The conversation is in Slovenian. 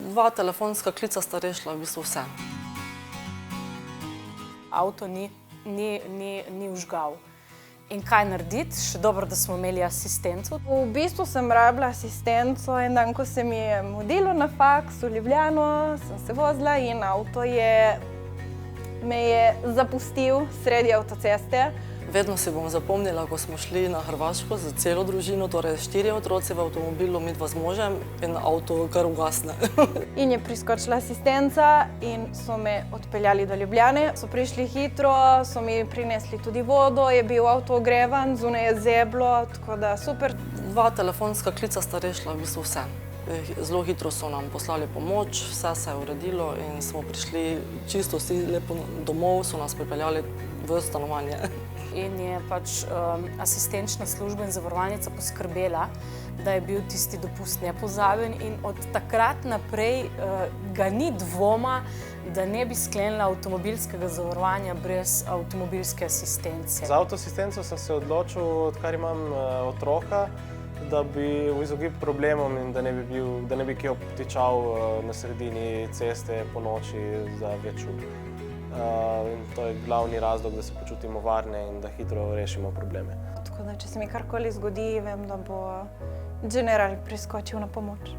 2 telefonska klica sta rešila v bistvu vse. Avto ni vžgal. In kaj narediti? Še dobro, da smo imeli asistenco. V bistvu sem rabila asistenco en dan, ko se mi je mudilo na faks v Ljubljano, sem se vozila in avto me je zapustil sredi avtoceste. Vedno si bom zapomnila, ko smo šli na Hrvaško z celo družino, torej 4 otroci v avtomobilu, midva z možem in avto kar ugasne. In je priskočila asistenca in so me odpeljali do Ljubljane. So prišli hitro, so mi prinesli tudi vodo, je bil avto ogrevan, zunaj je zeblo, tako da super. 2 telefonska klica sta rešila v bistvu vse. Zelo hitro so nam poslali pomoč, vse se je uredilo in smo prišli čisto vsi lepo domov, so nas pripeljali v stanovanje. In je pač asistenčna služba in zavarovalnica poskrbela, da je bil tisti dopust nepozaben in od takrat naprej ga ni dvoma, da ne bi sklenila avtomobilskega zavarovanja brez avtomobilske asistence. Za avtoasistenco sem se odločil, odkar imam otroka, da bi v izogib problemom in da ne bi kje obtičal na sredini ceste po noči za več ur. In to je glavni razlog, da se počutimo varne in da hitro rešimo probleme. Tako da, če se mi karkoli zgodi, vem, da bo general priskočil na pomoč.